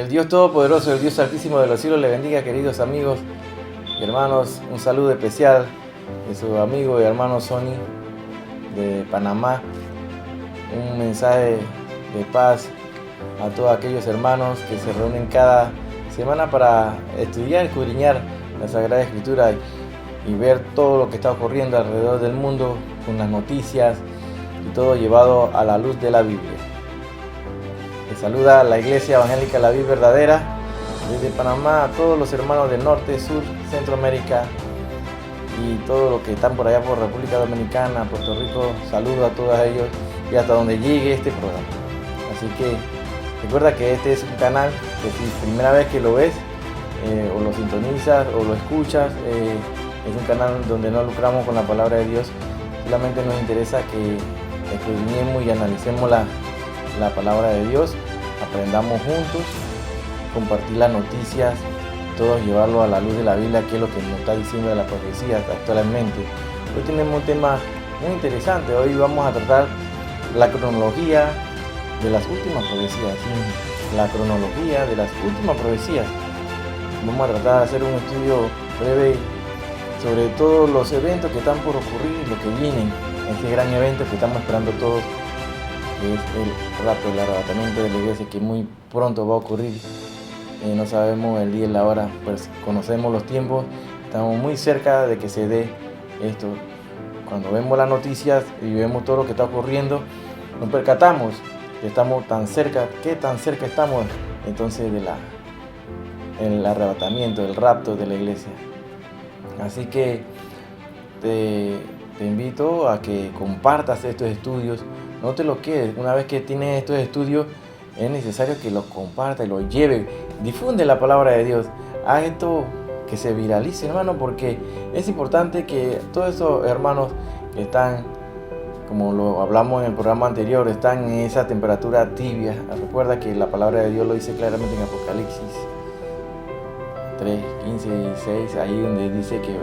El Dios Todopoderoso, el Dios Altísimo de los cielos, le bendiga, queridos amigos y hermanos. Un saludo especial de su amigo y hermano Sony de Panamá. Un mensaje de paz a todos aquellos hermanos que se reúnen cada semana para estudiar y escudriñar la Sagrada Escritura y ver todo lo que está ocurriendo alrededor del mundo con las noticias y todo llevado a la luz de la Biblia. Les saluda la Iglesia Evangélica La Vida Verdadera desde Panamá a todos los hermanos del norte, sur, Centroamérica y todos los que están por allá por República Dominicana, Puerto Rico. Saludo a todos ellos y hasta donde llegue este programa. Así que recuerda que este es un canal que si primera vez que lo ves o lo sintonizas o lo escuchas, es un canal donde no lucramos con la palabra de Dios. Solamente nos interesa que escudriñemos y analicemos la palabra de Dios, aprendamos juntos, compartir las noticias, todos llevarlo a la luz de la Biblia, que es lo que nos está diciendo de la profecía actualmente. Hoy tenemos un tema muy interesante. Hoy vamos a tratar la cronología de las últimas profecías. ¿Sí? La cronología de las últimas profecías. Vamos a tratar de hacer un estudio breve sobre todos los eventos que están por ocurrir, lo que vienen, este gran evento que estamos esperando todos, que es el rapto, el arrebatamiento de la iglesia, que muy pronto va a ocurrir. No sabemos el día y la hora, pues conocemos los tiempos, estamos muy cerca de que se dé esto. Cuando vemos las noticias y vemos todo lo que está ocurriendo, nos percatamos que estamos tan cerca, ¿qué tan cerca estamos entonces el arrebatamiento, el rapto de la iglesia? Así que te invito a que compartas estos estudios, no te los quedes. Una vez que tienes estos estudios, es necesario que los compartas y los lleves. Difunde la palabra de Dios. Haz esto que se viralice, hermano, porque es importante que todos esos hermanos que están, como lo hablamos en el programa anterior, están en esa temperatura tibia. Recuerda que la palabra de Dios lo dice claramente en Apocalipsis 3, 15 y 6, ahí donde dice que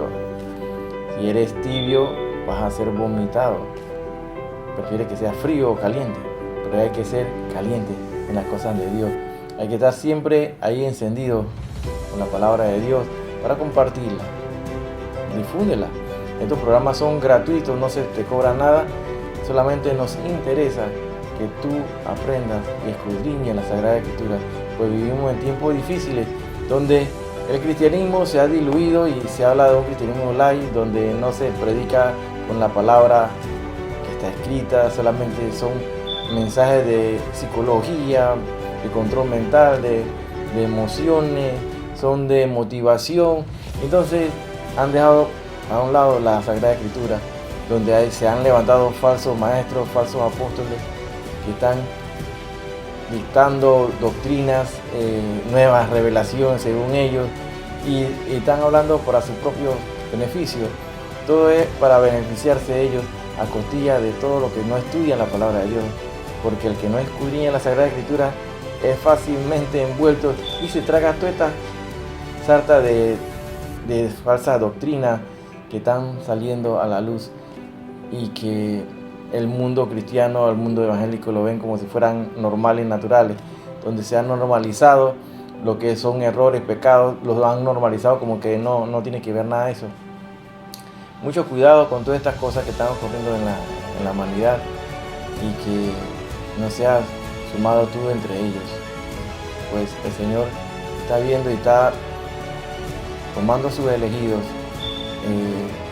si eres tibio vas a ser vomitado. Prefiere que sea frío o caliente, pero hay que ser caliente en las cosas de Dios. Hay que estar siempre ahí encendido con la palabra de Dios para compartirla. Difúndela. Estos programas son gratuitos, no se te cobra nada. Solamente nos interesa que tú aprendas y escudriñes la Sagrada Escritura, pues vivimos en tiempos difíciles donde el cristianismo se ha diluido y se habla de un cristianismo light, donde no se predica con la palabra que está escrita, solamente son mensajes de psicología, de control mental, de emociones, son de motivación. Entonces han dejado a un lado la Sagrada Escritura, donde se han levantado falsos maestros, falsos apóstoles que están dictando doctrinas, nuevas revelaciones según ellos, y están hablando para su propio beneficio. Todo es para beneficiarse ellos a costilla de todo lo que no estudian la palabra de Dios, porque el que no escudriña la Sagrada Escritura es fácilmente envuelto y se traga toda esta sarta de falsas doctrinas que están saliendo a la luz y que el mundo cristiano, el mundo evangélico lo ven como si fueran normales, naturales, donde se han normalizado lo que son errores, pecados, los han normalizado como que no tiene que ver nada de eso. Mucho cuidado con todas estas cosas que están ocurriendo en la humanidad y que no seas sumado tú entre ellos, pues el Señor está viendo y está tomando sus elegidos.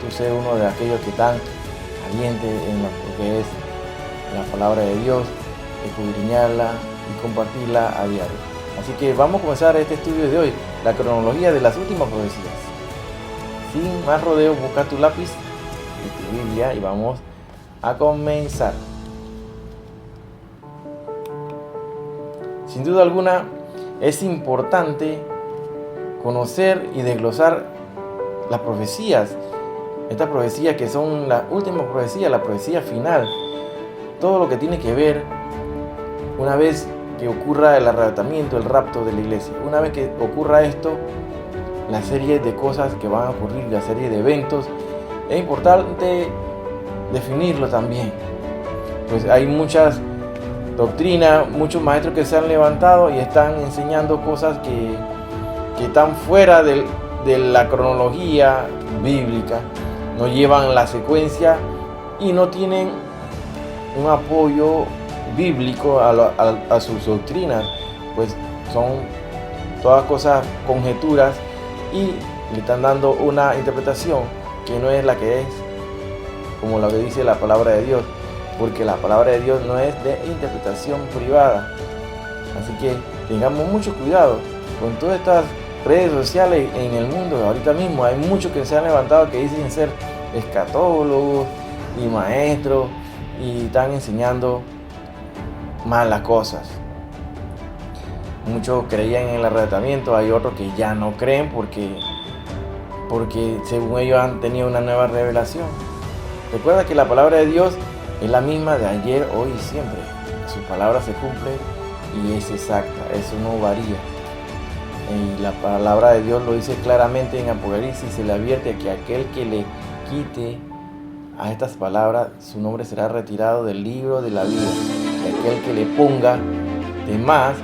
Tú sé uno de aquellos que están calientes en lo que es la palabra de Dios, escudriñarla y compartirla a diario. Así que vamos a comenzar este estudio de hoy, la cronología de las últimas profecías. Sin más rodeos, busca tu lápiz y tu Biblia y vamos a comenzar. Sin duda alguna, es importante conocer y desglosar las profecías. Estas profecías que son las últimas profecías, la profecía final. Todo lo que tiene que ver una vez que ocurra el arrebatamiento, el rapto de la iglesia. Una vez que ocurra esto, la serie de cosas que van a ocurrir, la serie de eventos, es importante definirlo también. Pues hay muchas doctrina, muchos maestros que se han levantado y están enseñando cosas que están fuera de la cronología bíblica, no llevan la secuencia y no tienen un apoyo bíblico a sus doctrinas, pues son todas cosas conjeturas y le están dando una interpretación que no es la que es, como lo que dice la palabra de Dios, porque la palabra de Dios no es de interpretación privada. Así que tengamos mucho cuidado con todas estas redes sociales en el mundo. Ahorita mismo hay muchos que se han levantado que dicen ser escatólogos y maestros y están enseñando malas cosas. Muchos creían en el arrebatamiento, hay otros que ya no creen porque según ellos han tenido una nueva revelación. Recuerda que la palabra de Dios es la misma de ayer, hoy y siempre. Su palabra se cumple y es exacta, eso no varía. Y la palabra de Dios lo dice claramente en Apocalipsis, se le advierte que aquel que le quite a estas palabras, su nombre será retirado del libro de la vida. Y aquel que le ponga de más,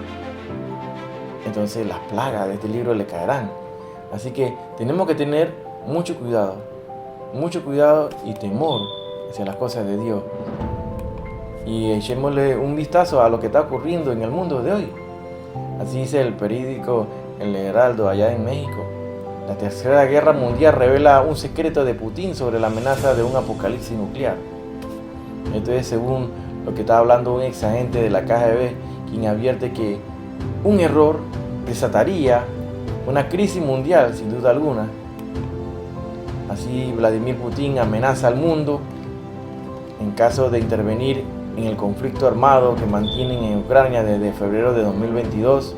entonces las plagas de este libro le caerán. Así que tenemos que tener mucho cuidado y temor hacia las cosas de Dios. Y echémosle un vistazo a lo que está ocurriendo en el mundo de hoy. Así dice el periódico El Heraldo allá en México. La Tercera Guerra Mundial revela un secreto de Putin sobre la amenaza de un apocalipsis nuclear. Esto es según lo que está hablando un ex agente de la KGB, quien advierte que un error desataría una crisis mundial sin duda alguna. Así Vladimir Putin amenaza al mundo en caso de intervenir en el conflicto armado que mantienen en Ucrania desde febrero de 2022.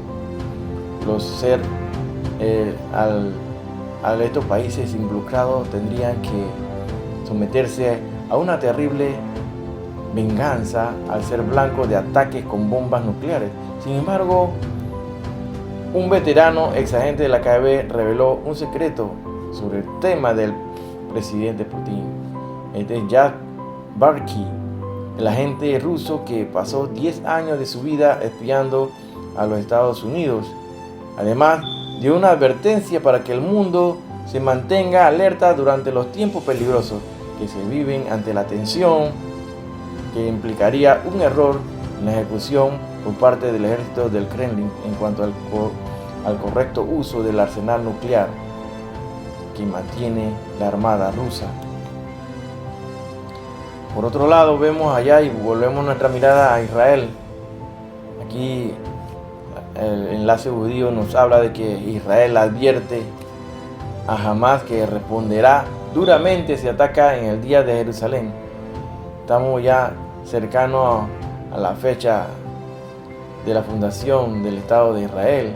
Estos países involucrados tendrían que someterse a una terrible venganza al ser blanco de ataques con bombas nucleares. Sin embargo, un veterano ex agente de la KGB reveló un secreto sobre el tema del presidente Putin. Este es Jack Barky, el agente ruso que pasó 10 años de su vida espiando a los Estados Unidos. Además, dio una advertencia para que el mundo se mantenga alerta durante los tiempos peligrosos que se viven ante la tensión que implicaría un error en la ejecución por parte del ejército del Kremlin en cuanto al correcto uso del arsenal nuclear que mantiene la Armada rusa. Por otro lado, vemos allá y volvemos nuestra mirada a Israel. Aquí el enlace judío nos habla de que Israel advierte a Hamás que responderá duramente si ataca en el día de Jerusalén. Estamos ya cercanos a la fecha de la fundación del Estado de Israel.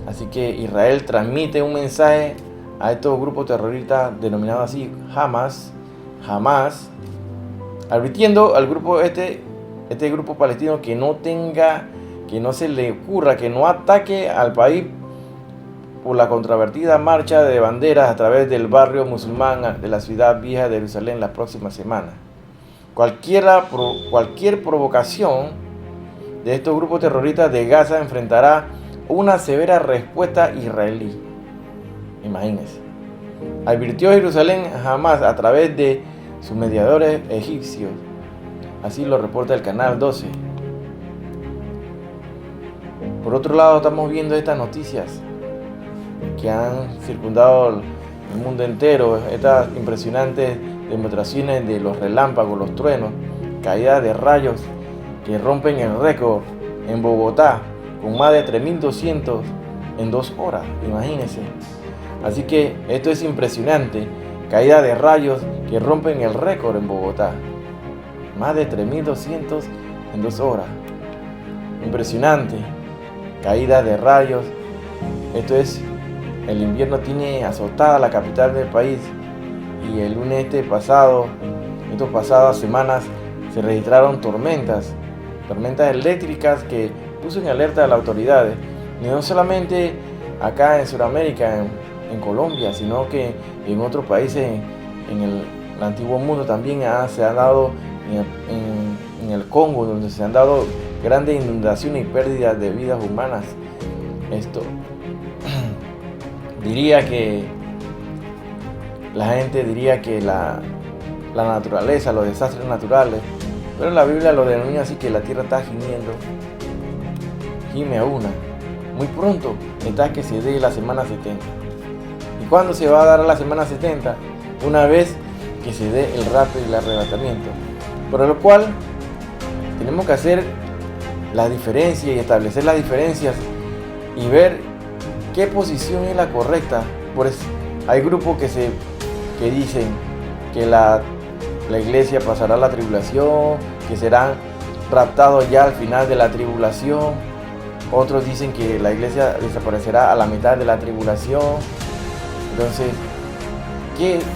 Así que Israel transmite un mensaje a estos grupos terroristas denominados así Hamas, advirtiendo al grupo este grupo palestino que no se le ocurra, que no ataque al país por la controvertida marcha de banderas a través del barrio musulmán de la ciudad vieja de Jerusalén la próxima semana. Cualquier provocación de estos grupos terroristas de Gaza enfrentará una severa respuesta israelí. Imagínense. Advirtió Jerusalén jamás a través de sus mediadores egipcios. Así lo reporta el canal 12. Por otro lado, estamos viendo estas noticias que han circundado el mundo entero, estas impresionantes demostraciones de los relámpagos, los truenos, caídas de rayos que rompen el récord en Bogotá con más de 3.200 en 2 horas, imagínense. Así que esto es impresionante, caída de rayos que rompen el récord en Bogotá, más de 3.200 en 2 horas, impresionante, caída de rayos. Esto es, el invierno tiene azotada la capital del país y el lunes estas pasadas semanas se registraron tormentas eléctricas que puso en alerta a las autoridades, y no solamente acá en Sudamérica, en Colombia, sino que en otros países en el antiguo mundo también se ha dado en el Congo, donde se han dado grandes inundaciones y pérdidas de vidas humanas. Esto diría que la gente diría que la naturaleza, los desastres naturales, pero la Biblia lo denomina así, que la tierra está gimiendo, gime a una. Muy pronto está que se dé la semana 70. ¿Y cuándo se va a dar la semana 70? Una vez que se dé el rapto y el arrebatamiento. Por lo cual tenemos que hacer la diferencia y establecer las diferencias y ver qué posición es la correcta. Por eso hay grupos que dicen que la iglesia pasará la tribulación, que serán raptados ya al final de la tribulación. Otros dicen que la iglesia desaparecerá a la mitad de la tribulación. Entonces,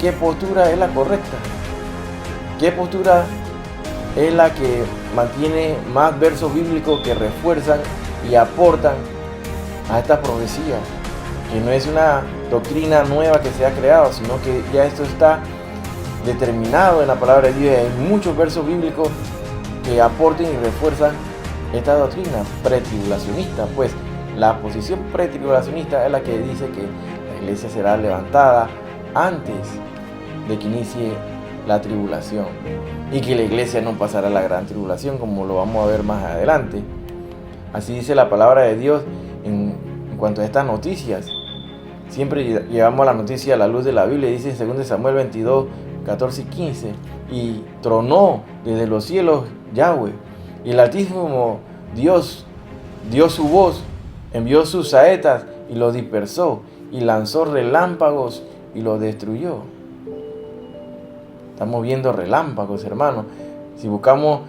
¿qué postura es la correcta? ¿Qué postura es la que mantiene más versos bíblicos que refuerzan y aportan a esta profecía? Que no es una doctrina nueva que se ha creado, sino que ya esto está determinado en la palabra de Dios. Hay muchos versos bíblicos que aporten y refuerzan esta doctrina pretribulacionista. Pues la posición pretribulacionista es la que dice que la iglesia será levantada antes de que inicie la tribulación y que la iglesia no pasará la gran tribulación, como lo vamos a ver más adelante. Así dice la palabra de Dios en cuanto a estas noticias. Siempre llevamos la noticia a la luz de la Biblia. Dice en 2 Samuel 22, 14 y 15: y tronó desde los cielos Yahweh, y el Altísimo Dios dio su voz, envió sus saetas y los dispersó, y lanzó relámpagos y los destruyó. Estamos viendo relámpagos, hermanos. Si buscamos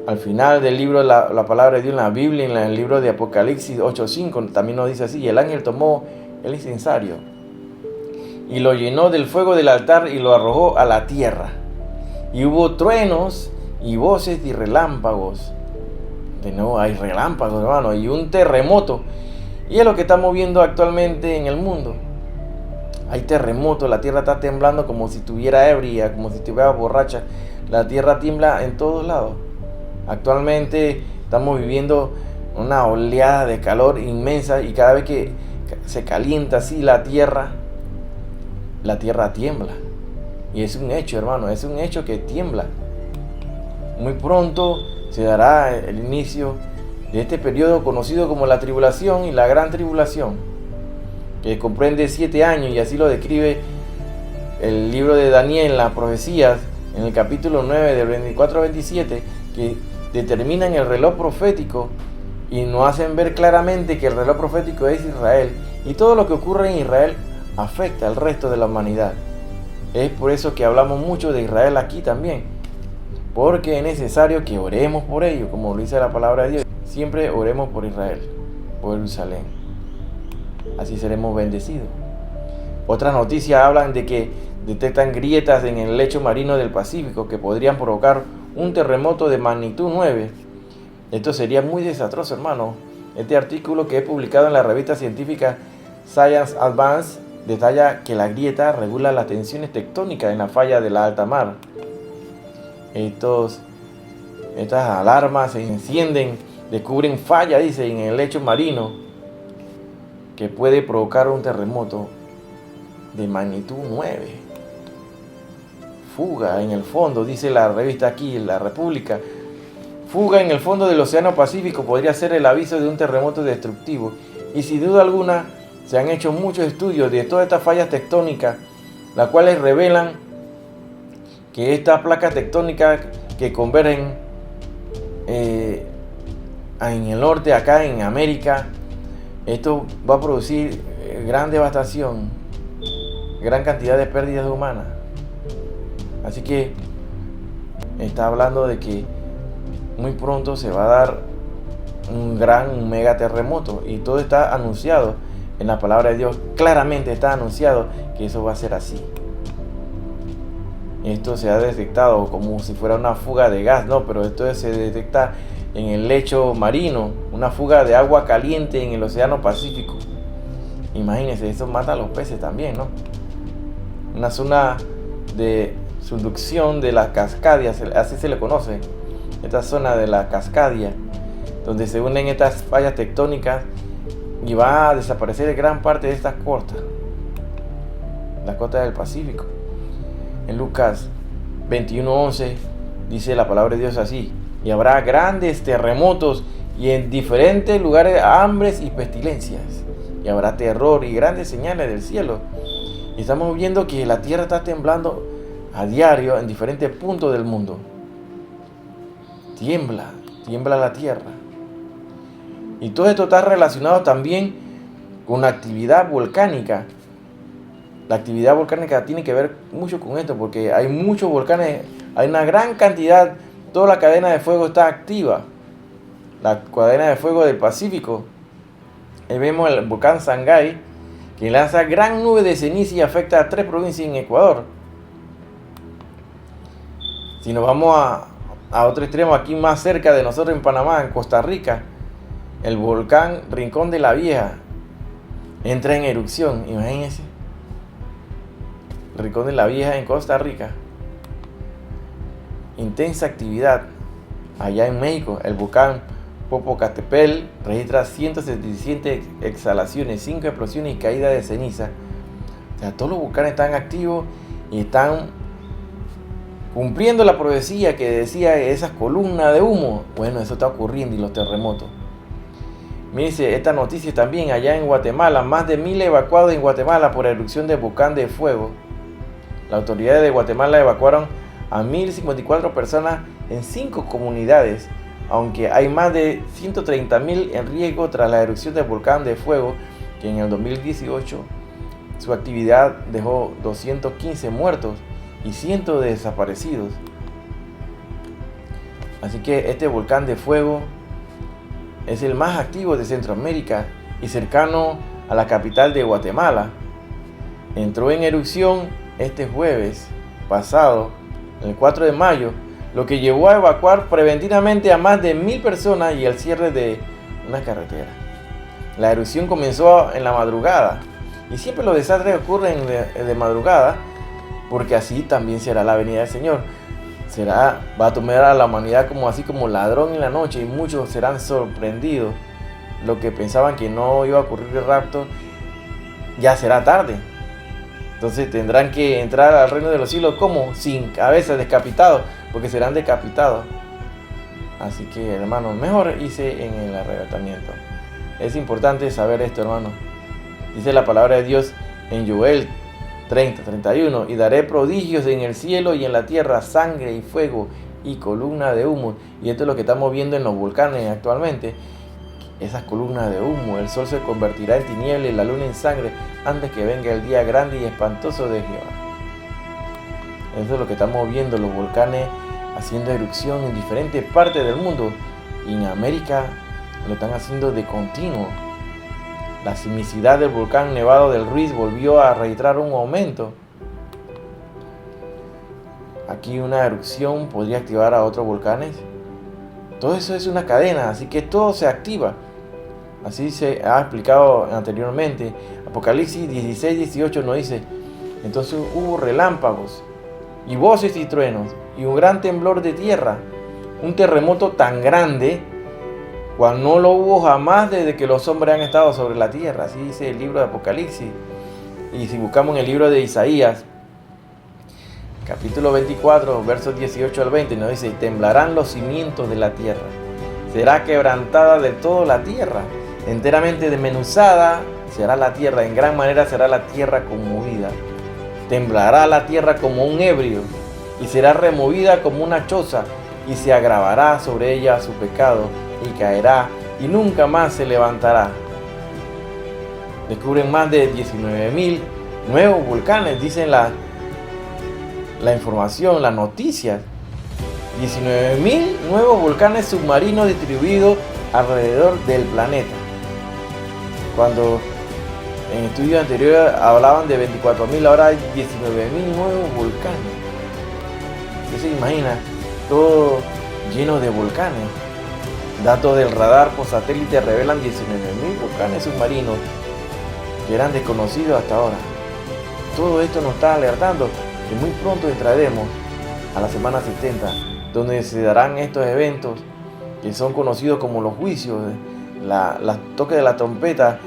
al final del libro la palabra de Dios en la Biblia, en el libro de Apocalipsis 8:5, también nos dice así: y el ángel tomó el incensario y lo llenó del fuego del altar y lo arrojó a la tierra. Y hubo truenos y voces y relámpagos. De nuevo hay relámpagos, hermano, y un terremoto. Y es lo que estamos viendo actualmente en el mundo. Hay terremotos, la tierra está temblando como si estuviera ebria, como si estuviera borracha. La tierra tiembla en todos lados. Actualmente estamos viviendo una oleada de calor inmensa, y cada vez que se calienta así la tierra tiembla. Y es un hecho, hermano, es un hecho que tiembla. Muy pronto se dará el inicio de este periodo conocido como la tribulación y la gran tribulación, que comprende 7 años, y así lo describe el libro de Daniel en las profecías, en el capítulo 9, del 24 al 27, que determinan el reloj profético y nos hacen ver claramente que el reloj profético es Israel, y todo lo que ocurre en Israel afecta al resto de la humanidad. Es por eso que hablamos mucho de Israel aquí también, porque es necesario que oremos por ello, como lo dice la palabra de Dios. Siempre oremos por Israel, por Jerusalén. Así seremos bendecidos. Otras noticias hablan de que detectan grietas en el lecho marino del Pacífico que podrían provocar un terremoto de magnitud 9. Esto sería muy desastroso, hermano. Este artículo, que es publicado en la revista científica Science Advance, detalla que la grieta regula las tensiones tectónicas en la falla de la alta mar. Estas alarmas se encienden, descubren falla, dice, en el lecho marino, que puede provocar un terremoto de magnitud 9. Fuga en el fondo, dice la revista aquí, La República. Fuga en el fondo del Océano Pacífico podría ser el aviso de un terremoto destructivo. Y sin duda alguna se han hecho muchos estudios de todas estas fallas tectónicas, las cuales revelan que estas placas tectónicas que convergen en el norte, acá en América, esto va a producir gran devastación, gran cantidad de pérdidas humanas. Así que está hablando de que muy pronto se va a dar un mega terremoto, y todo está anunciado en la palabra de Dios. Claramente está anunciado que eso va a ser así. Esto se ha detectado como si fuera una fuga de gas, no, pero esto se detecta en el lecho marino, una fuga de agua caliente en el Océano Pacífico. Imagínense, eso mata a los peces también, ¿no? Una zona de subducción de las cascadas, así se le conoce, esta zona de la Cascadia, donde se unen estas fallas tectónicas y va a desaparecer gran parte de estas costas, la costa del Pacífico. En Lucas 21:11 dice la palabra de Dios así: y habrá grandes terremotos y en diferentes lugares hambres y pestilencias, y habrá terror y grandes señales del cielo. Y estamos viendo que la tierra está temblando a diario en diferentes puntos del mundo. Tiembla la tierra. Y todo esto está relacionado también con la actividad volcánica. La actividad volcánica tiene que ver mucho con esto, porque hay muchos volcanes, hay una gran cantidad, toda la cadena de fuego está activa. La cadena de fuego del Pacífico. Ahí vemos el volcán Sangay, que lanza gran nube de ceniza y afecta a 3 provincias en Ecuador. Si nos vamos a otro extremo, aquí más cerca de nosotros en Panamá, en Costa Rica, el volcán Rincón de la Vieja entra en erupción. Imagínense, Rincón de la Vieja en Costa Rica. Intensa actividad. Allá en México, el volcán Popocatépetl registra 177 exhalaciones, 5 explosiones y caída de ceniza. O sea, todos los volcanes están activos y están cumpliendo la profecía que decía esas columnas de humo. Bueno, eso está ocurriendo, y los terremotos. Me dice esta noticia también allá en Guatemala: más de 1000 evacuados en Guatemala por erupción de volcán de fuego. Las autoridades de Guatemala evacuaron a 1054 personas en 5 comunidades, aunque hay más de 130.000 en riesgo tras la erupción del volcán de fuego, que en el 2018 su actividad dejó 215 muertos y cientos de desaparecidos. Así que este volcán de fuego es el más activo de Centroamérica y cercano a la capital de Guatemala. Entró en erupción este jueves pasado, el 4 de mayo, lo que llevó a evacuar preventivamente a más de 1000 personas y el cierre de una carretera. La erupción comenzó en la madrugada, y siempre los desastres ocurren de madrugada, porque así también será la venida del Señor. Va a tomar a la humanidad así como ladrón en la noche, y muchos serán sorprendidos. Lo que pensaban que no iba a ocurrir el rapto, ya será tarde. Entonces tendrán que entrar al reino de los cielos como sin cabeza, decapitados, porque serán decapitados. Así que, hermanos, mejor hice en el arrebatamiento. Es importante saber esto, hermanos. Dice la palabra de Dios en Joel 30:31: y daré prodigios en el cielo y en la tierra, sangre y fuego y columna de humo. Y esto es lo que estamos viendo en los volcanes actualmente. Esas columnas de humo. El sol se convertirá en tiniebla y la luna en sangre antes que venga el día grande y espantoso de Jehová. Eso es lo que estamos viendo, los volcanes haciendo erupción en diferentes partes del mundo, y en América lo están haciendo de continuo. La sismicidad del volcán Nevado del Ruiz volvió a registrar un aumento. Aquí una erupción podría activar a otros volcanes. Todo eso es una cadena, así que todo se activa. Así se ha explicado anteriormente. Apocalipsis 16:18 nos dice: entonces hubo relámpagos y voces y truenos y un gran temblor de tierra, un terremoto tan grande cual no lo hubo jamás desde que los hombres han estado sobre la tierra. Así dice el libro de Apocalipsis. Y si buscamos en el libro de Isaías, capítulo 24, versos 18 al 20, nos dice: temblarán los cimientos de la tierra, será quebrantada de todo la tierra, enteramente desmenuzada será la tierra, en gran manera será la tierra conmovida. Temblará la tierra como un ebrio, y será removida como una choza, y se agravará sobre ella su pecado, y caerá, y nunca más se levantará. Descubren más de 19.000 nuevos volcanes, dicen la información, las noticias. 19.000 nuevos volcanes submarinos distribuidos alrededor del planeta. Cuando en estudios anteriores hablaban de 24.000, ahora hay 19.000 nuevos volcanes. Usted se imagina, todo lleno de volcanes. Datos del radar por satélite revelan 19.000 volcanes submarinos que eran desconocidos hasta ahora. Todo esto nos está alertando que muy pronto entraremos a la semana 70 donde se darán estos eventos que son conocidos como los juicios, la toque de la trompeta,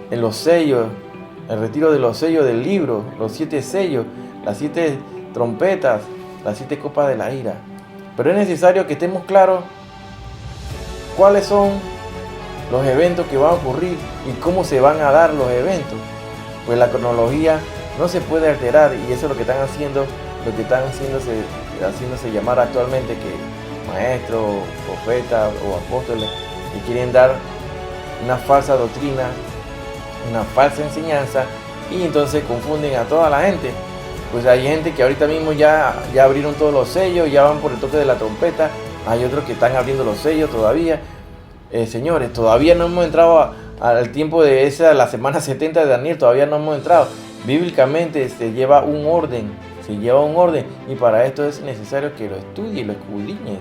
en los sellos, el retiro de los sellos del libro, los 7 sellos, las 7 trompetas, las 7 copas de la ira. Pero es necesario que estemos claros cuáles son los eventos que van a ocurrir y cómo se van a dar los eventos. Pues la cronología no se puede alterar, y eso es lo que están haciendo, haciéndose llamar actualmente que maestros, profetas o apóstoles, que quieren dar una falsa doctrina, una falsa enseñanza, y entonces confunden a toda la gente. Pues hay gente que ahorita mismo ya abrieron todos los sellos, ya van por el toque de la trompeta. Hay otros que están abriendo los sellos todavía. Señores, todavía no hemos entrado al tiempo de la semana 70 de Daniel, todavía no hemos entrado. Bíblicamente se lleva un orden, y para esto es necesario que lo estudies, lo escudriñes.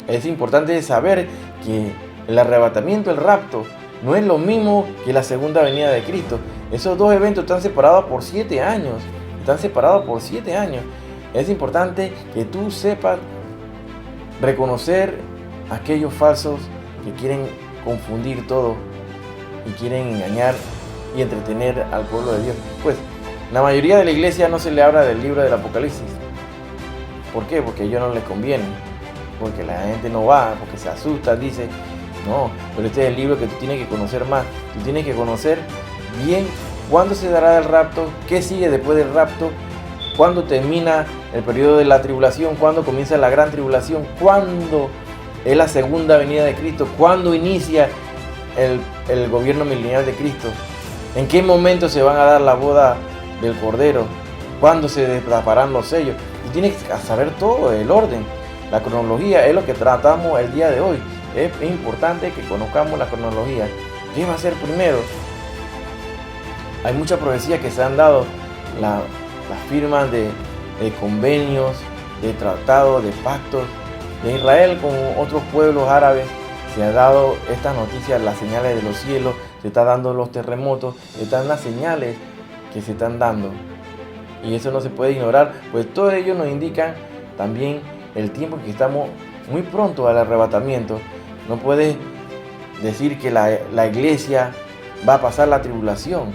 Es importante saber que el arrebatamiento, el rapto, no es lo mismo que la segunda venida de Cristo. Esos dos eventos están separados por 7 años. Es importante que tú sepas reconocer a aquellos falsos que quieren confundir todo y quieren engañar y entretener al pueblo de Dios. Pues la mayoría de la iglesia no se le habla del libro del Apocalipsis. ¿Por qué? Porque a ellos no les conviene. Porque la gente no va, porque se asusta, dice, no, pero este es el libro que tú tienes que conocer más. Tú tienes que conocer bien cuándo se dará el rapto, qué sigue después del rapto, cuándo termina el periodo de la tribulación, cuándo comienza la gran tribulación, cuándo es la segunda venida de Cristo, cuándo inicia el gobierno milenial de Cristo, en qué momento se van a dar la boda del Cordero, cuándo se destaparán los sellos. Tú tienes que saber todo, el orden, la cronología, es lo que tratamos el día de hoy. Es importante que conozcamos la cronología. ¿Qué va a ser primero? Hay muchas profecías que se han dado, las firmas de convenios, de tratados, de pactos de Israel con otros pueblos árabes. Se ha dado estas noticias, las señales de los cielos, se están dando los terremotos, están las señales que se están dando. Y eso no se puede ignorar, pues todo ello nos indica también el tiempo que estamos muy pronto al arrebatamiento. No puedes decir que la iglesia va a pasar la tribulación.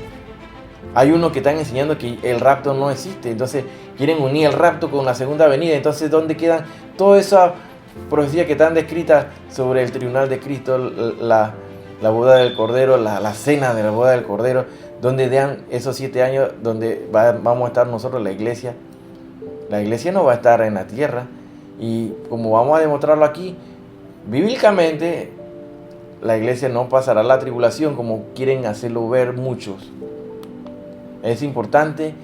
Hay unos que están enseñando que el rapto no existe, entonces quieren unir el rapto con la segunda venida. Entonces, ¿dónde quedan todas esas profecías que están descritas sobre el tribunal de Cristo, la boda del Cordero, la cena de la boda del Cordero? ¿Dónde dan esos 7 años donde vamos a estar nosotros, la iglesia? La iglesia no va a estar en la tierra, y como vamos a demostrarlo aquí, bíblicamente la iglesia no pasará la tribulación como quieren hacerlo ver muchos. Es importante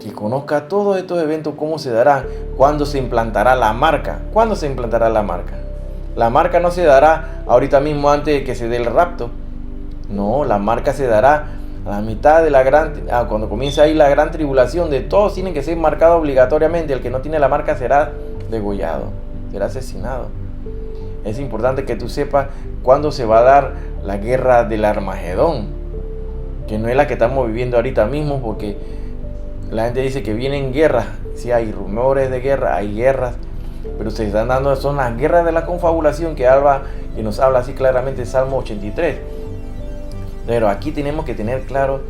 que conozca todos estos eventos, cómo se dará, cuándo se implantará la marca. ¿Cuándo se implantará la marca? La marca no se dará ahorita mismo antes de que se dé el rapto. No, la marca se dará a la mitad de cuando comience ahí la gran tribulación, de todos tienen que ser marcados obligatoriamente. El que no tiene la marca será degollado, será asesinado. Es importante que tú sepas cuándo se va a dar la guerra del Armagedón, que no es la que estamos viviendo ahorita mismo, porque la gente dice que vienen guerras. Sí, hay rumores de guerra, hay guerras, pero se están dando, son las guerras de la confabulación que nos habla así claramente Salmo 83. Pero aquí tenemos que tener claro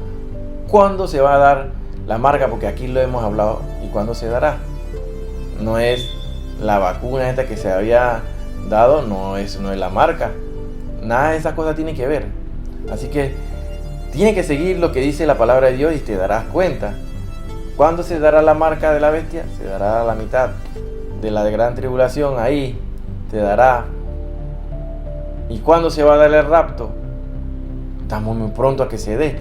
cuándo se va a dar la marca, porque aquí lo hemos hablado, y cuándo se dará. No es la vacuna esta que se había dado, no es la marca. Nada de esas cosas tiene que ver. Así que tiene que seguir lo que dice la palabra de Dios y te darás cuenta. ¿Cuándo se dará la marca de la bestia? Se dará a la mitad de la gran tribulación, ahí se dará. ¿Y cuándo se va a dar el rapto? Estamos muy pronto a que se dé.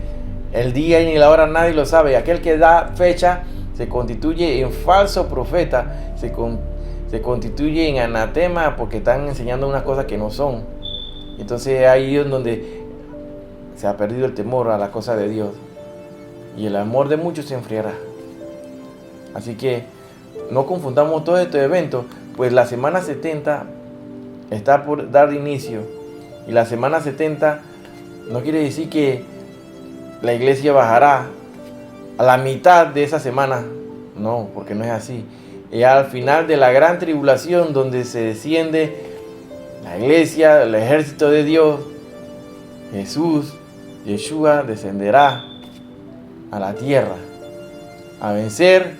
El día y la hora nadie lo sabe. Aquel que da fecha se constituye en falso profeta, se constituye en anatema, porque están enseñando unas cosas que no son. Entonces ahí es donde se ha perdido el temor a las cosas de Dios, y el amor de muchos se enfriará. Así que no confundamos todos estos eventos, pues la semana 70 está por dar inicio, y la semana 70 no quiere decir que la iglesia bajará a la mitad de esa semana. No, porque no es así. y al final de la gran tribulación, donde se desciende la iglesia, el ejército de Dios, Jesús, Yeshua, descenderá a la tierra a vencer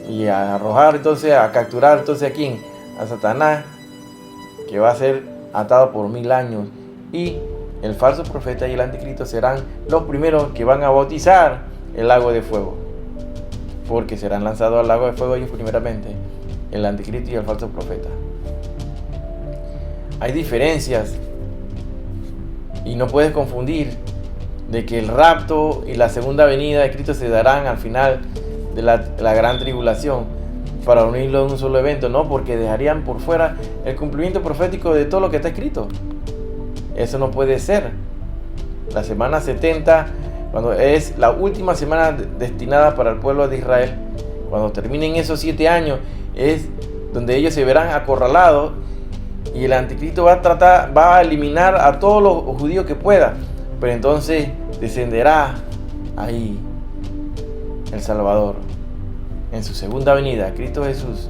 y a arrojar entonces, a capturar entonces a quién, a Satanás, que va a ser atado por 1000 años, y el falso profeta y el anticristo serán los primeros que van a bautizar el lago de fuego, porque serán lanzados al lago de fuego ellos primeramente, el anticristo y el falso profeta. Hay diferencias y no puedes confundir de que el rapto y la segunda venida de Cristo se darán al final de la gran tribulación para unirlo en un solo evento. No, porque dejarían por fuera el cumplimiento profético de todo lo que está escrito. Eso no puede ser. La semana 70, cuando es la última semana destinada para el pueblo de Israel, cuando terminen esos 7 años, es donde ellos se verán acorralados y el anticristo va a eliminar a todos los judíos que pueda. Pero entonces descenderá ahí el Salvador en su segunda venida, Cristo Jesús.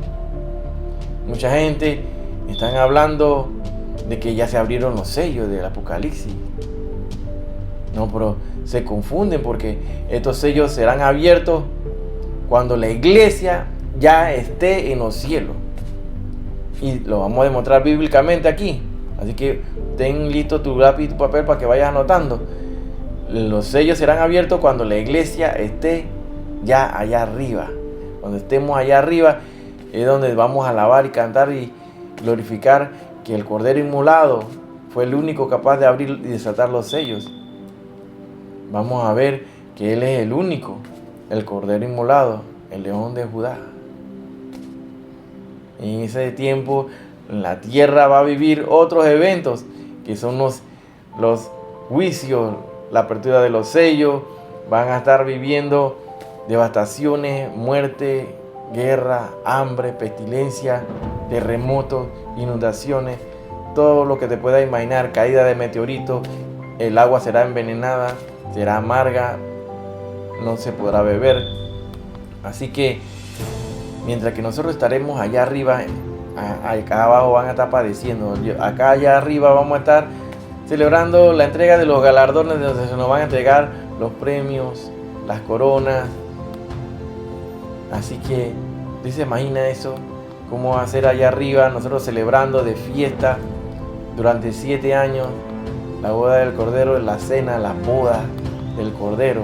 Mucha gente están hablando de que ya se abrieron los sellos del Apocalipsis. No, pero se confunden, porque estos sellos serán abiertos cuando la iglesia ya esté en los cielos. Y lo vamos a demostrar bíblicamente aquí. Así que ten listo tu lápiz y tu papel para que vayas anotando. Los sellos serán abiertos cuando la iglesia esté ya allá arriba. Cuando estemos allá arriba es donde vamos a alabar y cantar y glorificar que el Cordero Inmolado fue el único capaz de abrir y desatar los sellos. Vamos a ver que Él es el único, el Cordero Inmolado, el León de Judá. En ese tiempo la tierra va a vivir otros eventos que son los juicios, la apertura de los sellos. Van a estar viviendo devastaciones, muerte, guerra, hambre, pestilencia, terremotos, inundaciones, todo lo que te puedas imaginar, caída de meteoritos. El agua será envenenada, será amarga, no se podrá beber. Así que mientras que nosotros estaremos allá arriba, acá abajo van a estar padeciendo. Acá allá arriba vamos a estar celebrando la entrega de los galardones, donde se nos van a entregar los premios, las coronas. Así que ¿usted se imagina eso? ¿Cómo va a ser allá arriba nosotros celebrando de fiesta durante 7 años la boda del Cordero, la cena, la boda del Cordero?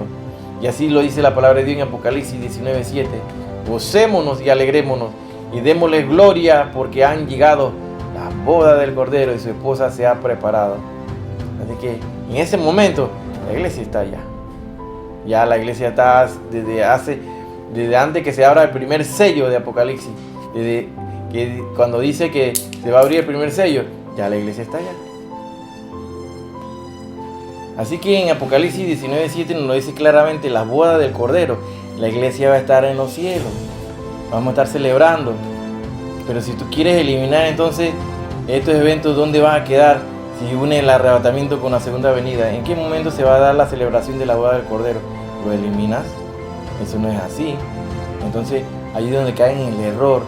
Y así lo dice la palabra de Dios en Apocalipsis 19:7. Gocémonos y alegrémonos y démosle gloria, porque han llegado la boda del Cordero y su esposa se ha preparado. Así que en ese momento la iglesia está allá. Ya la iglesia está desde antes que se abra el primer sello de Apocalipsis. Desde que cuando dice que se va a abrir el primer sello, ya la iglesia está allá. Así que en Apocalipsis 19:7 nos lo dice claramente: la boda del Cordero. La iglesia va a estar en los cielos. Vamos a estar celebrando. Pero si tú quieres eliminar entonces estos eventos, ¿dónde van a quedar si une el arrebatamiento con la segunda venida? ¿En qué momento se va a dar la celebración de la boda del Cordero? ¿Lo eliminas? Eso no es así. Entonces ahí es donde caen en el error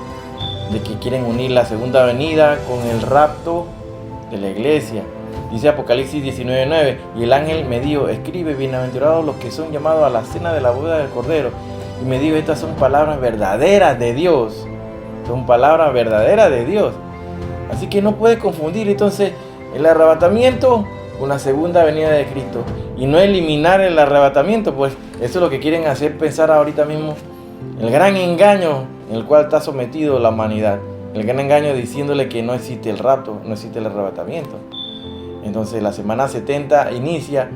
de que quieren unir la segunda venida con el rapto de la iglesia. Dice Apocalipsis 19:9: y el ángel me dijo: escribe, bienaventurados los que son llamados a la cena de la boda del Cordero. Y me dijo: estas son palabras verdaderas de Dios. Son palabras verdaderas de Dios. Así que no puedes confundir entonces el arrebatamiento con la segunda venida de Cristo. Y no eliminar el arrebatamiento, pues eso es lo que quieren hacer pensar ahorita mismo. El gran engaño en el cual está sometido la humanidad. El gran engaño diciéndole que no existe el rapto, no existe el arrebatamiento. Entonces la semana 70 inicia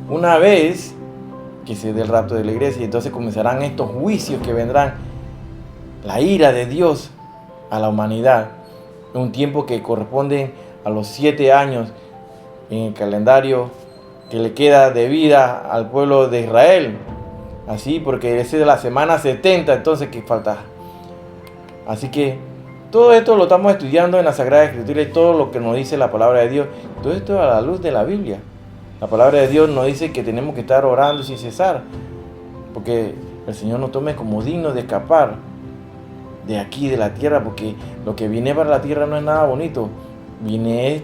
una vez que se dé el rapto de la iglesia, y entonces comenzarán estos juicios que vendrán, la ira de Dios a la humanidad, en un tiempo que corresponde a los 7 años en el calendario que le queda de vida al pueblo de Israel. Así, porque ese es de la semana 70, entonces que falta. Así que todo esto lo estamos estudiando en la Sagrada Escritura, y todo lo que nos dice la palabra de Dios, todo esto a la luz de la Biblia. La palabra de Dios nos dice que tenemos que estar orando sin cesar, porque el Señor nos tome como dignos de escapar de aquí, de la tierra, porque lo que viene para la tierra no es nada bonito. Viene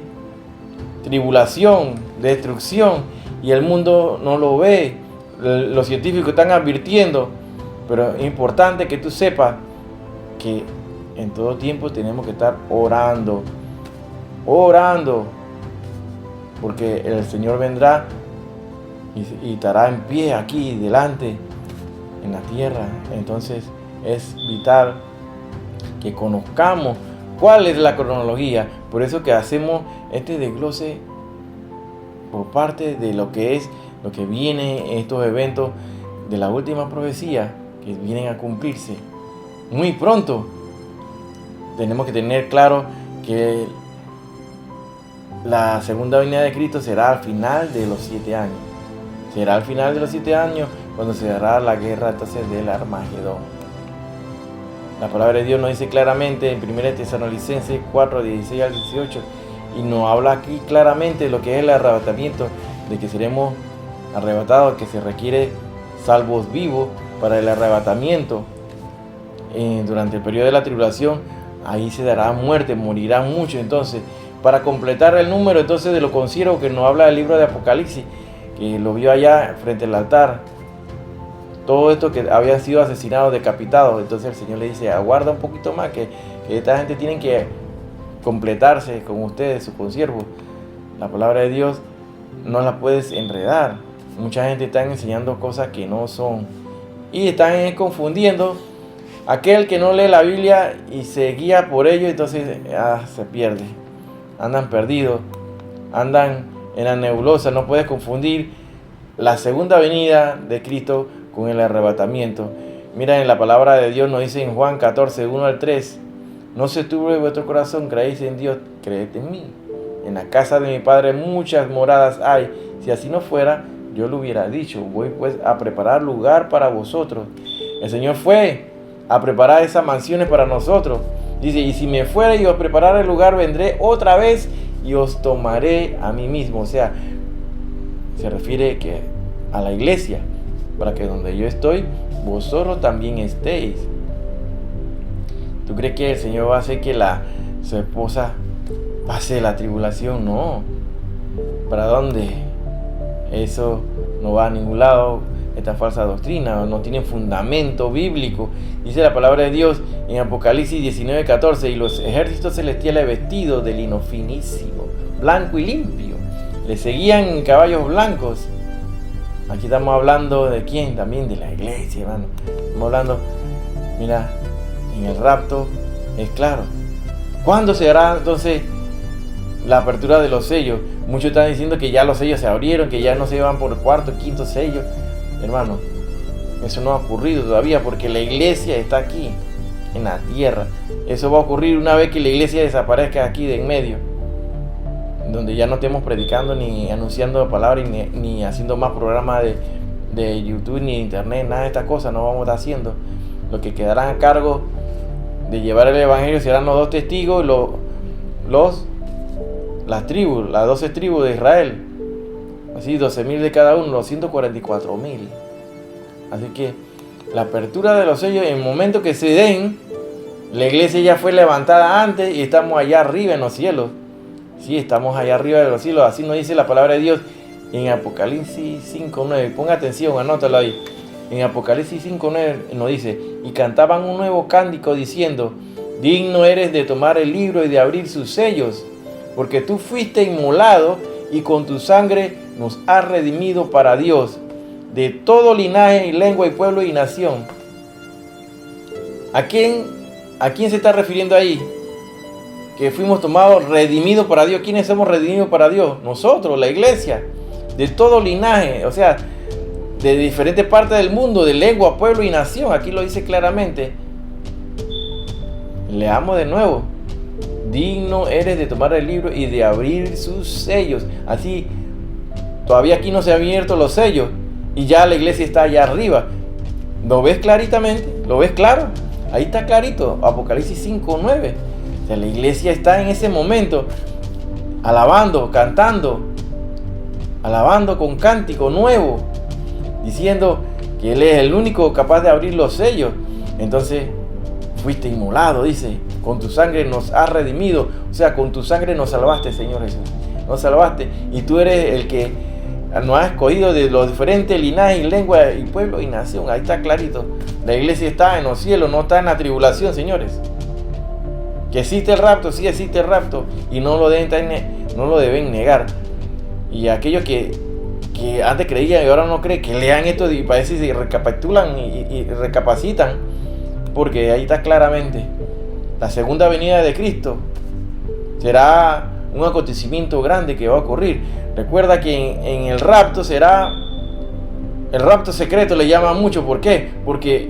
tribulación, destrucción, y el mundo no lo ve. Los científicos están advirtiendo, pero es importante que tú sepas que en todo tiempo tenemos que estar orando, porque el Señor vendrá y estará en pie aquí delante en la tierra. Entonces es vital que conozcamos cuál es la cronología. Por eso que hacemos este desglose por parte de lo que viene, estos eventos de la última profecía que vienen a cumplirse muy pronto. Tenemos que tener claro que la segunda venida de Cristo será al final de los 7 años. Será al final de los 7 años cuando se dará la guerra entonces del Armagedón. La palabra de Dios nos dice claramente en 1 Tesalonicenses 4, 16 al 18, y nos habla aquí claramente de lo que es el arrebatamiento, de que seremos arrebatados, que se requiere salvos vivos para el arrebatamiento. Durante el periodo de la tribulación, ahí se dará muerte, morirán muchos. Entonces, para completar el número entonces de los conciervos que nos habla el libro de Apocalipsis, que lo vio allá frente al altar, todo esto que habían sido asesinados, decapitados. Entonces el Señor le dice: aguarda un poquito más, que esta gente tiene que completarse con ustedes, sus consiervos. La palabra de Dios no la puedes enredar. Mucha gente está enseñando cosas que no son, y están confundiendo. Aquel que no lee la Biblia y se guía por ello, entonces se pierde. Andan perdidos, andan en la nebulosa. No puedes confundir la segunda venida de Cristo con el arrebatamiento. Mira, en la palabra de Dios nos dice en Juan 14, 1 al 3: no se turbe vuestro corazón, creéis en Dios, creed en mí. En la casa de mi Padre muchas moradas hay. Si así no fuera, yo lo hubiera dicho. Voy pues a preparar lugar para vosotros. El Señor fue a preparar esas mansiones para nosotros. Dice: y si me fuera y os preparara el lugar, vendré otra vez y os tomaré a mí mismo. O sea, se refiere que a la iglesia, para que donde yo estoy, vosotros también estéis. ¿Tú crees que el Señor va a hacer que su esposa pase la tribulación? No. ¿Para dónde? Eso no va a ningún lado. Esta falsa doctrina no tiene fundamento bíblico. Dice la palabra de Dios en Apocalipsis 19, 14: y los ejércitos celestiales vestidos de lino finísimo, blanco y limpio, le seguían en caballos blancos. Aquí estamos hablando de quién, también de la iglesia, hermano. Estamos hablando, mira, en el rapto es claro. ¿Cuándo se hará entonces la apertura de los sellos? Muchos están diciendo que ya los sellos se abrieron, que ya no se van por el cuarto, quinto sello. Hermano, eso no ha ocurrido todavía, porque la iglesia está aquí, en la tierra. Eso va a ocurrir una vez que la iglesia desaparezca aquí de en medio, donde ya no estemos predicando ni anunciando palabras ni haciendo más programas de YouTube ni de internet. Nada de estas cosas no vamos a estar haciendo. Los que quedarán a cargo de llevar el evangelio serán los 2 testigos, las tribus, las 12 tribus de Israel. Así, 12,000 de cada uno, los 144,000. Así que la apertura de los sellos, en el momento que se den, la iglesia ya fue levantada antes y estamos allá arriba en los cielos. Sí, estamos allá arriba de los cielos. Así nos dice la palabra de Dios en Apocalipsis 5:9. Ponga atención, anótalo ahí. En Apocalipsis 5:9 nos dice: y cantaban un nuevo cántico diciendo: digno eres de tomar el libro y de abrir sus sellos, porque tú fuiste inmolado y con tu sangre nos has redimido para Dios de todo linaje y lengua y pueblo y nación. ¿A quién se está refiriendo ahí? Que fuimos tomados, redimidos para Dios. ¿Quiénes somos redimidos para Dios? Nosotros, la iglesia, de todo linaje, o sea, de diferentes partes del mundo, de lengua, pueblo y nación. Aquí lo dice claramente. Leamos de nuevo: digno eres de tomar el libro y de abrir sus sellos. Así, todavía aquí no se han abierto los sellos y ya la iglesia está allá arriba. ¿Lo ves claritamente? ¿Lo ves claro? Ahí está clarito, Apocalipsis 5:9. O sea, la iglesia está en ese momento alabando, cantando, alabando con cántico nuevo, diciendo que Él es el único capaz de abrir los sellos. Entonces fuiste inmolado, dice, con tu sangre nos has redimido, o sea, con tu sangre nos salvaste, Señor Jesús, nos salvaste, y tú eres el que nos has escogido de los diferentes linajes y lenguas y pueblo y nación. Ahí está clarito, la iglesia está en los cielos, no está en la tribulación, señores. Que existe el rapto, sí existe el rapto, y no lo deben negar. Y aquellos que antes creían y ahora no creen, que lean esto y parece que recapitulan y recapacitan, porque ahí está claramente, la segunda venida de Cristo será un acontecimiento grande que va a ocurrir. Recuerda que en el rapto será, el rapto secreto le llama mucho, ¿por qué? Porque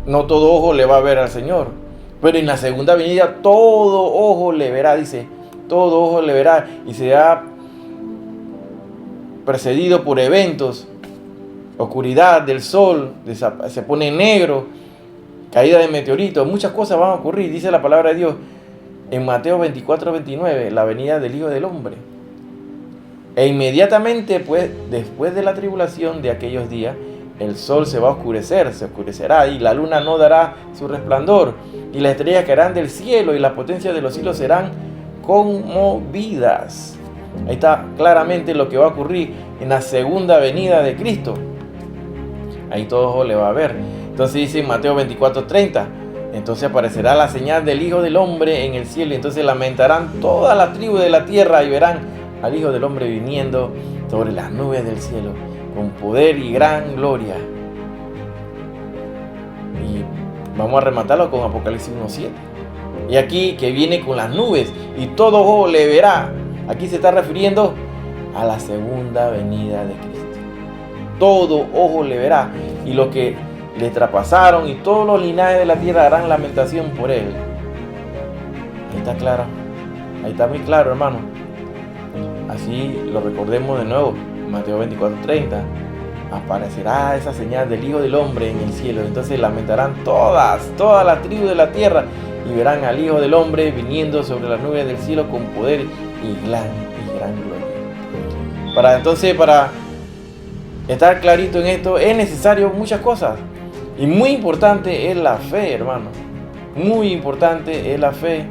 no todo ojo le va a ver al Señor, pero en la segunda venida todo ojo le verá, dice, todo ojo le verá, y será precedido por eventos, oscuridad del sol, se pone negro, caída de meteoritos, muchas cosas van a ocurrir, dice la palabra de Dios en Mateo 24:29, la venida del Hijo del Hombre. E inmediatamente pues, después de la tribulación de aquellos días, el sol se va a oscurecer, se oscurecerá, y la luna no dará su resplandor, y las estrellas caerán del cielo, y las potencias de los cielos serán conmovidas. Ahí está claramente lo que va a ocurrir en la segunda venida de Cristo. Ahí todo ojo le va a ver. Entonces dice en Mateo 24:30, entonces aparecerá la señal del Hijo del Hombre en el cielo, y entonces lamentarán todas las tribus de la tierra y verán al Hijo del Hombre viniendo sobre las nubes del cielo con poder y gran gloria. Y vamos a rematarlo con Apocalipsis 1:7. Y aquí que viene con las nubes y todo ojo le verá. Aquí se está refiriendo a la segunda venida de Cristo. Todo ojo le verá, y los que le traspasaron y todos los linajes de la tierra harán lamentación por él. Ahí está claro, ahí está muy claro, hermano. Así lo recordemos de nuevo, Mateo 24:30. Aparecerá esa señal del Hijo del Hombre en el cielo. Entonces lamentarán todas las tribus de la tierra, y verán al Hijo del Hombre viniendo sobre las nubes del cielo con poder y gran gloria. Para estar clarito en esto es necesario muchas cosas, y muy importante es la fe, hermano. Muy importante es la fe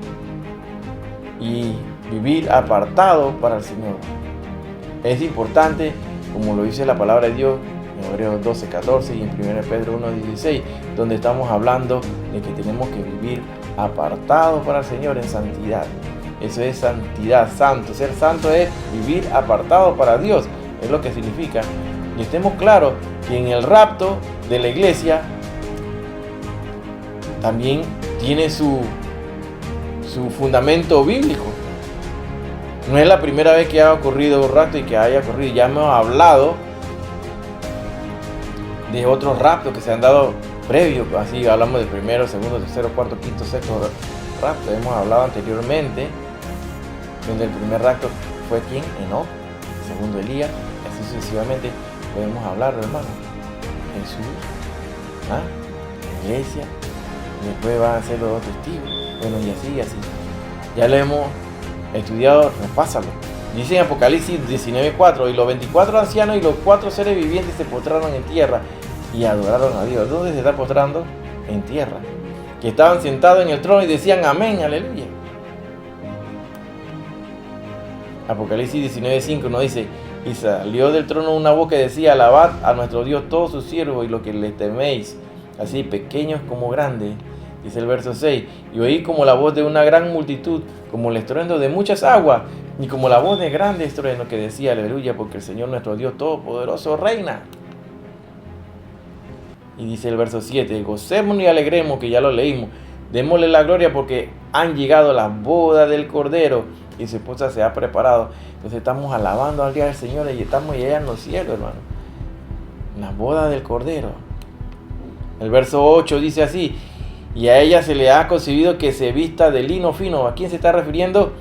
y vivir apartado para el Señor. Es importante, como lo dice la palabra de Dios en Hebreos 12:14 y en 1 Pedro 1:16, donde estamos hablando de que tenemos que vivir apartados para el Señor en santidad. Eso es santidad, santo. Ser santo es vivir apartado para Dios, es lo que significa. Y estemos claros que en el rapto de la iglesia también tiene su fundamento bíblico. No es la primera vez que ha ocurrido un rapto y que haya ocurrido. Ya hemos hablado de otros raptos que se han dado previos. Así hablamos del primero, segundo, tercero, cuarto, quinto, sexto rapto. Hemos hablado anteriormente, donde el primer rapto fue ¿quién? Enoc. El segundo Elías. Así sucesivamente podemos hablar, hermano. Jesús, la iglesia, después van a ser los dos testigos. Bueno, y así. Ya lo hemos estudiado, repásalo. Dice en Apocalipsis 19:4, y los 24 ancianos y los 4 seres vivientes se postraron en tierra y adoraron a Dios. ¿Dónde se está postrando? En tierra. Que estaban sentados en el trono y decían amén, aleluya. Apocalipsis 19:5 nos dice, y salió del trono una voz que decía, alabad a nuestro Dios todos sus siervos y los que le teméis, así pequeños como grandes. Dice el verso 6, y oí como la voz de una gran multitud, como el estruendo de muchas aguas, y como la voz de grande estruendo que decía, aleluya, porque el Señor nuestro Dios Todopoderoso reina. Y dice el verso 7, gocémonos y alegremos, que ya lo leímos, démosle la gloria porque han llegado las bodas del Cordero, y su esposa se ha preparado. Entonces estamos alabando al día del Señor, y estamos allá en los cielos, hermano. Las bodas del Cordero. El verso 8 dice así, y a ella se le ha concebido que se vista de lino fino. ¿A quién se está refiriendo?